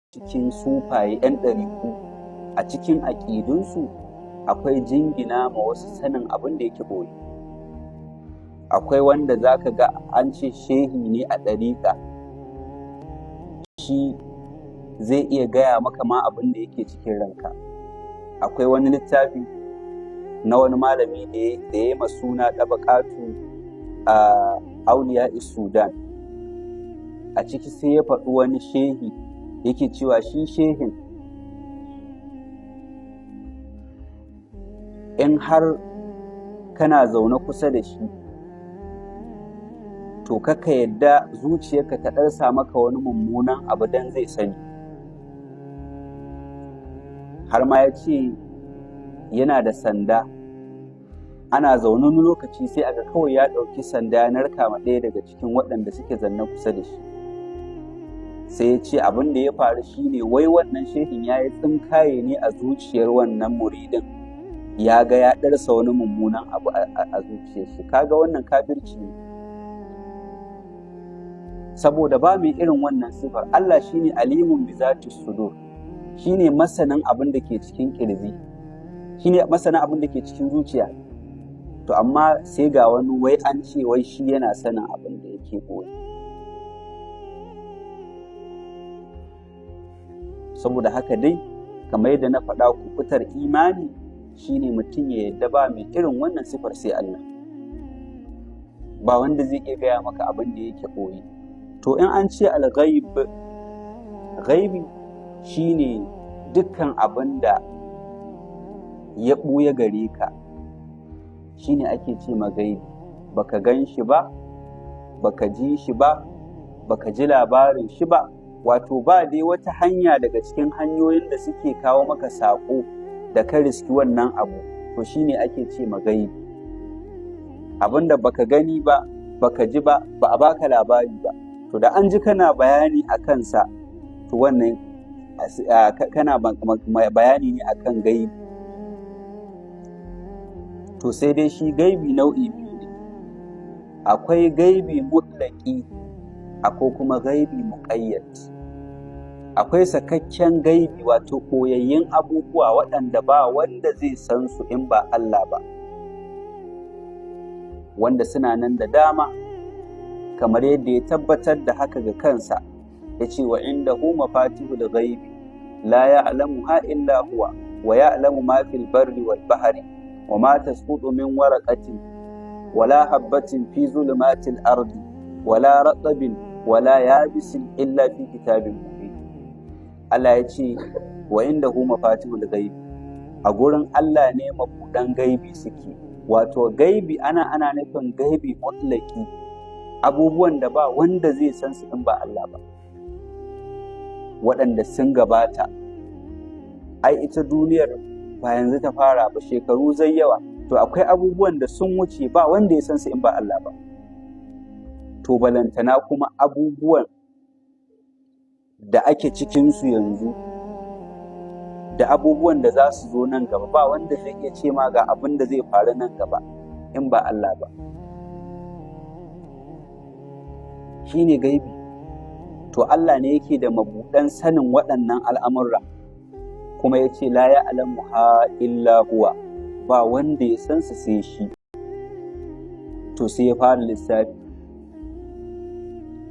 cikin sufaye 'yan ɗariku a cikin aƙidunsu akwai jingina ma wasu sanin abin da yake ɓoye. Akwai wanda za ka ga an ce shehi ne a ɗariƙa, shi zai iya gaya maka ma abin da yake cikin ranka. Akwai wani littafi na wani malami da ya yi masuna ɗabaƙatu a Auliya Sudan, a ciki sai ya faɗi wani shehi yake cewa shi shehin in har kana zaune kusa da shi to kaka yadda zuciyarka ta ɗarsa maka wani mummunan abu don zai sani. Har ma ya ce yana da sanda, ana zaune wani lokaci sai aka kawai ya ɗauki sanda ya narka ma ɗaya daga cikin waɗanda suke zanne kusa da shi. Sai ya ce abin da ya faru shine wai wannan shehin ya yi tsinkaye ne a zuciyar wannan muridin, ya ga ya ɗarsa wani mummunan abu a zuciyar shi. Kaga wannan kafirci ne, saboda ba mai irin wannan sifar. Allah shine alimun bi zati sudur, shine masanin abin da ke cikin kirji, shine masanin abin da ke cikin zuciya. To amma sai ga wani wai an ce wai shi yana sanin abin da yake boye. Saboda haka dai kamar yadda na faɗa, kuɓutar imani shine mutum ya yadda ba mai irin wannan sifar sai Allah, ba wanda zai iya gaya maka abin da yake ɓoye. To in an ce al-ghaib, ghaibi shine dukkan abin da ya ɓuya gare ka, shine ake ce ma gaibi. Baka gan shi ba, baka ji shi ba, baka ji labarin shi ba, wato ba dai wata hanya daga cikin hanyoyin da suke kawo maka saƙo da ka riski wannan abu, to shine ake ce ma gaibi. Abinda baka gani ba, baka ji ba, ba a baka labari ba, to da an ji kana bayani a kansa, to wannan kana bayani ne akan gaibi. To sai dai shi gaibi nau'i biyu ne, akwai gaibi mutlaki, akwai kuma gaibi muƙayyad. Akwai sakakken gaibi, wato koyayyen abubuwa waɗanda ba wanda zai san su in ba Allah ba, wanda suna nan da dama, kamar yadda ya tabbatar da haka ga kansa. Ya ce wa indahu mafatihul ghaibi la ya'lamuha illa huwa wa ya'lamu ma fil barri wal bahri wa ma tasqutu min waraqatin wala habatin fi zulumatil ardi wala ratabin wala yabisin illa fi kitabin mubin. Allah ya ce wa indahu mafatihul ghaibi, a gurin Allah ne mabudan gaibi suke. Wato gaibi ana nufin gaibi mutlaki, abubuwan da ba wanda zai san su in ba Allah ba, waɗanda sun gabata. Ai ita duniyar ba yanzu ta fara ba, shekaru zai yawa, to akwai abubuwan da sun wuce ba wanda ya san su in ba Allah ba. To balantana kuma abubuwan da ake cikinsu yanzu da abubuwan da za su zo nan gaba, ba wanda zai iya ce ma ga abin da zai faru nan gaba in ba Allah ba. Shi ne gaibi. To Allah ne yake da mabuɗan sanin waɗannan al'amurra, kuma ya ce la ya'lamuha illa huwa, ba wanda ya san su sai shi. To sai ya fara lissafi,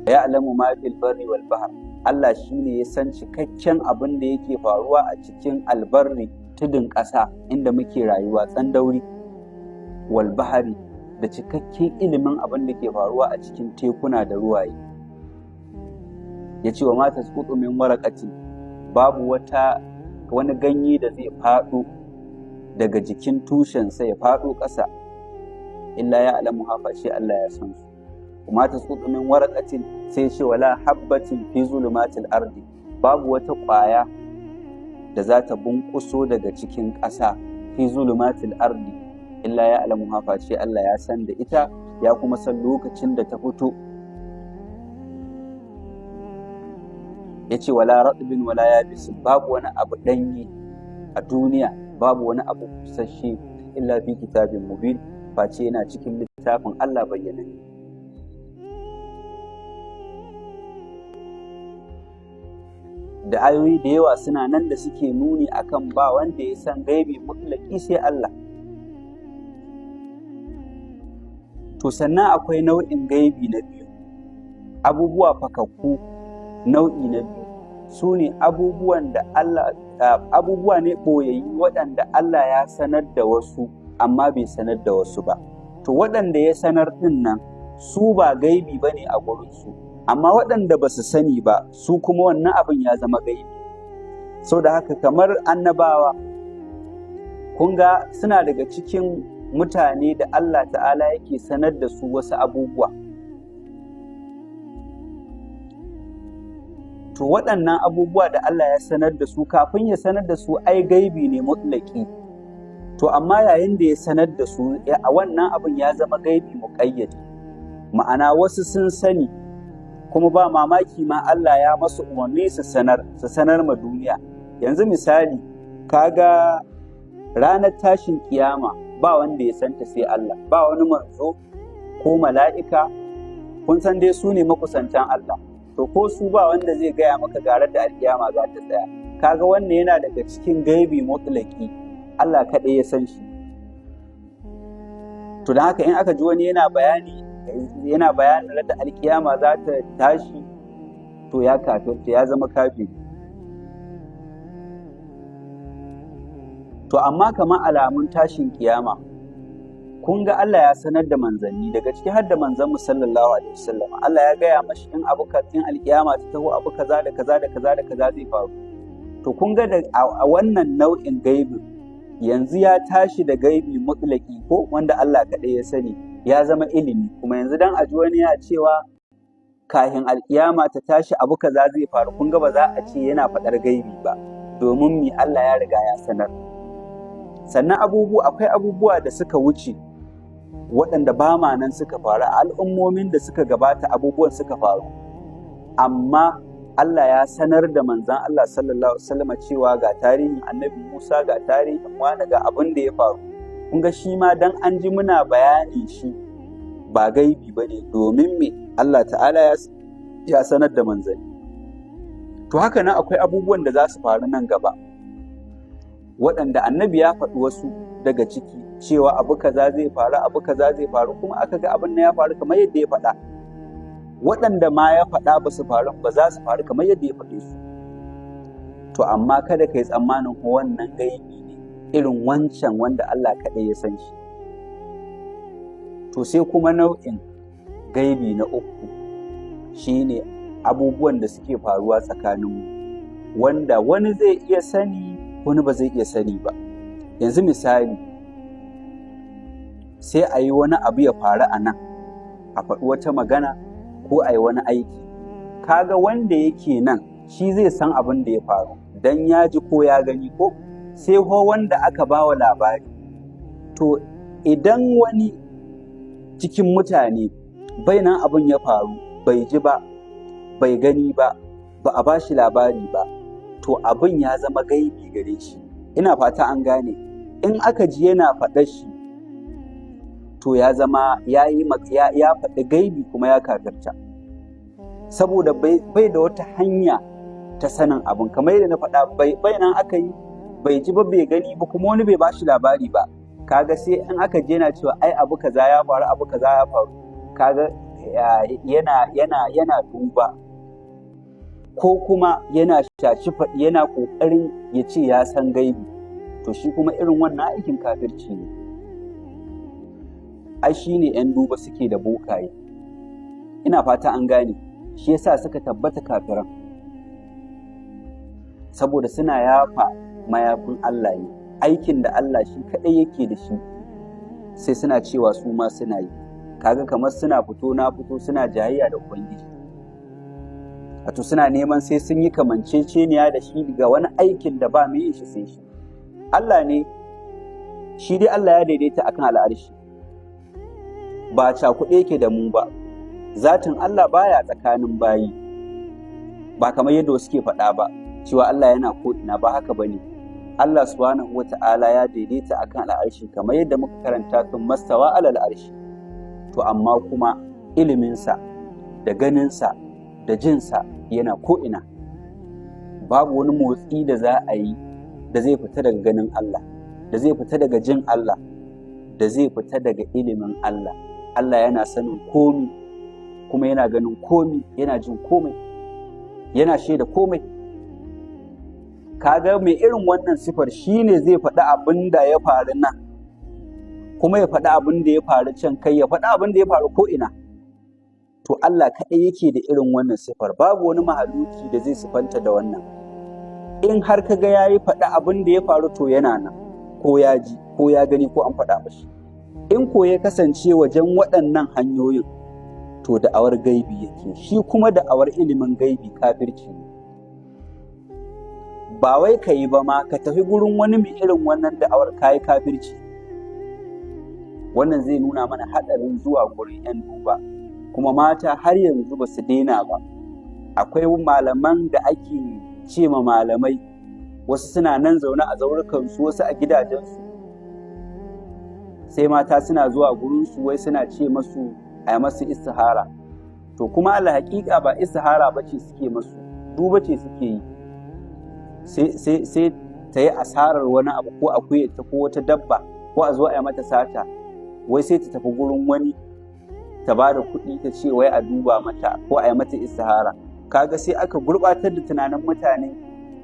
ya'lamu ma fil barri wal bahr. Allah shine ya san cikakken abin da yake faruwa a cikin albarri, tudun ƙasa inda muke rayuwa, tsandauri, wal bahari, da cikakken ilimin abin da ke faruwa a cikin tekuna da ruwaye. Ya ce wa ma tasqutu min waraqatin, babu wani ganye da zai faɗo daga jikin tushensa ya faɗo ƙasa, illa ya'lamuha, face Allah ya san su. Kuma tasqutu min waraqatin, sai ce wala habbatin fi zulumatil ardi, babu wata ƙwaya da za ta bunƙuso daga cikin ƙasa, fi zulumatil ardi, illa ya'lamuha, face Allah ya san da ita, ya kuma san lokacin da ta fito. Ya ce wala ratbin wala yabisin, babu wani abu ɗanye a duniya, babu wani abu busasshe, illa fi kitabin mubin, face yana cikin littafin Allah bayyananne. da ayoyi da yawa suna nan da suke nuni akan ba wanda ya san gaibi mutlaki sai Allah. To sannan akwai nau'in gaibi na biyu, abubuwa fakakku. Nau'i na biyu su ne abubuwan da abubuwa ne ɓoyayyu waɗanda Allah ya sanar da wasu amma bai sanar da wasu ba. To waɗanda ya sanar ɗin nan su ba gaibi ba ne a gurinsu, amma waɗanda ba su sani ba su kuma wannan abin ya zama gaibi. Sau da haka kamar annabawa, kun ga suna daga cikin mutane da Allah ta'ala yake sanar da su wasu abubuwa. To waɗannan abubuwa da Allah ya sanar da su, kafin ya sanar da su ai gaibi ne mutlaki. To amma yayin da ya sanar da su a wannan abin ya zama gaibi muƙayyadi, ma'ana wasu sun sani kuma ba mamaki ma Allah ya masu umarni su sanar ma duniya. Yanzu misali, kaga ranar tashin kiyama ba wanda ya santa sai Allah, ba wani manzo ko mala'ika, kun san dai su ne makusantan Allah, to ko su ba wanda zai gaya maka garar da alkiyama za ta tsaya. Kaga wannan yana daga cikin gaibi mutlaki, Allah kaɗai ya san shi. To da haka in aka ji wani yana bayanin da alkiyama za ta tashi, to ya kafirta, ya zama kafiri. To amma kamar alamun tashin kiyama, kun ga Allah ya sanar da manzanni, daga ciki har da manzon mu sallallahu alaihi wasallam. Allah ya gaya mashi in alkiyama ta taho abu kaza da kaza da kaza da kaza zai faru. To kun ga a wannan nau'in gaibi yanzu ya tashi da gaibi mutlaki ko wanda Allah kaɗai ya sani, ya zama ilimi. Kuma yanzu dan aji wani ya cewa kahin alkiyama ta tashi abu kaza zai faru, kun ga ba za a ce yana faɗar gaibi ba, domin mi Allah ya riga ya sanar. Sannan akwai abubuwa da suka wuce waɗanda ba ma nan suka faru, al'ummomin da suka gabata abubuwan suka faru, amma Allah ya sanar da manzan Allah sallallahu alaihi wasallam cewa ga tarihin annabi Musa, ga tarihin wani, ga abin da ya faru. Kun ga shi ma dan an ji muna bayani shi ba gaibi ba ne, domin me Allah ta'ala ya sanar da manzanni. To haka nan akwai abubuwan da za su faru nan gaba, waɗanda annabi ya faɗi wasu daga ciki cewa abu kaza zai faru, abu kaza zai faru, kuma aka ga abin nan ya faru kamar yadda ya faɗa. Waɗanda ma ya faɗa ba su faru ba za su faru kamar yadda ya faɗe su. To amma kada ka yi tsammanin ko wannan gaibi ne irin wancan wanda Allah kaɗai ya san shi. To sai kuma nau'in gaibi na uku shine abubuwan da suke faruwa tsakaninmu, wanda wani zai iya sani wani ba zai iya sani ba. Yanzu misali, sai a yi wani abu ya faru a nan, a faɗi wata magana ko a yi wani aiki, kaga wanda yake nan shi zai san abin da ya faru dan ya ji ko ya gani ko sai ho wanda aka ba wa labari. To idan wani cikin mutane bai nan abin ya faru, bai ji ba, bai gani ba, ba a ba shi labari ba, to abin ya zama gaibi gare shi. Ina fata an gane. In aka ji yana faɗa shi, to ya zama ya faɗi gaibi kuma ya kafirta, saboda bai da wata hanya ta sanin abin. Kamar yadda na faɗa, bai nan aka yi, bai ji ba, bai gani ba, kuma wani bai ba shi labari ba. Kaga sai in aka je yana cewa ai abu kaza ya faru, abu kaza ya faru, kaga yana duba ko kuma yana shaci faɗi, yana ƙoƙarin ya ce ya san gaibi, to shi kuma irin wannan aikin kafirci ne. Ai shi ne 'yan duba suke da bokaye, ina fata an gane, shi yasa suka tabbata kafiran, saboda suna yafa mayafin Allah ne, aikin da Allah shi kaɗai yake da shi, sai suna cewa su ma suna yi. Kaga kamar suna fito na fito, suna jayayya da Ubangiji, wato suna neman sai sun yi kamanceceniya da shi ga wani aikin da ba mai yin shi sai shi. Allah ne, shi dai Allah ya daidaita akan al'arshi, ba cakuɗe yake da mu ba, zatin Allah baya tsakanin bayi, ba kamar yadda wasu ke faɗa ba cewa Allah yana ko'ina, ba haka ba ne. Allah subhanahu wa ta'ala ya daidaita akan al'arshi kamar yadda muka karanta tun mastawa alal arshi. To amma kuma iliminsa da ganinsa da jinsa yana ko'ina, babu wani motsi da za a yi da zai fita daga ganin Allah, da zai fita daga jin Allah, da zai fita daga ilimin Allah. Allah yana sanin komi, kuma yana ganin komi, yana jin komai, yana shaida komai. Kaga mai irin wannan sifar shine zai faɗi abin da ya faru nan, kuma ya faɗi abin da ya faru can, kai ya faɗi abin da ya faru ko ina. To Allah kaɗai yake da irin wannan sifar, babu wani mahaluki da zai sifanta da wannan. In har ka ga yayi faɗi abin da ya faru to yana nan, ko ya ji ko ya gani ko an faɗa mashi. In ko ya kasance wajen waɗannan hanyoyin to da'awar gaibi yake, shi kuma da'awar ilimin gaibi kafirci ne. Ba wai ka yi ba ma, ka tafi gurin wani mai irin wannan da'awar kayi kafirci. Wannan zai nuna mana haɗarin zuwa gurin 'yan duba, kuma mata har yanzu ba su daina ba. Akwai malaman da ake ce ma malamai, wasu suna nan zaune a zaurukansu, wasu a gidajensu, sai mata suna zuwa gurinsu wai suna ce masu a yi masu istihara. To kuma Allah haƙiƙa ba istihara ba ce suke masu, duba ce suke yi. Sai ta yi asarar wani abu, ko akwai ta ko wata dabba, ko a zo a yi mata sata, wai sai ta tafi gurin wani ta ba da kuɗi ta ce wai a duba mata ko a yi mata istihara. Kaga sai aka gurɓatar da tunanin mutane.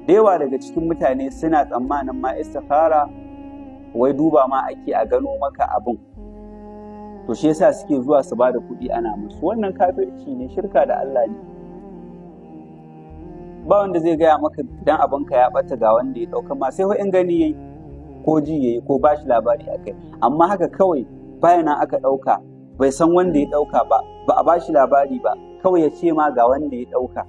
Da yawa daga cikin mutane suna tsammanin ma istihara wai duba ma ake a gano maka abin, to shi yasa suke zuwa su ba da kuɗi ana musu. Wannan kafirci ne, shirka da Allah ne. Ba wanda zai gaya maka dan abinka ya ɓata ga wanda ya ɗauka ma, sai in gani yayi ko ji yayi ko ba shi labari akai. Amma haka kawai bayana aka ɗauka, bai san wanda ya ɗauka ba, ba a ba shi labari ba, kawai ya ce ma ga wanda ya ɗauka.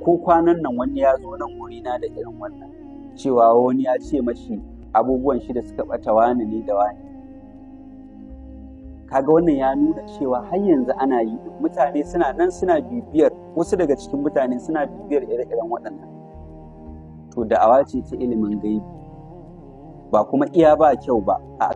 Ko kwanan nan wani ya zo nan wurina da irin wannan, cewa wani ya ce mashi abubuwan shi da suka ɓata wani ne da wani. Kaga wannan ya nuna cewa har yanzu ana yi, mutane suna nan suna bibiyar, wasu daga cikin mutane suna bibiyar ire-iren waɗannan. To da'awa ce ta ilimin gaibi, ba kuma iya ba kyau ba.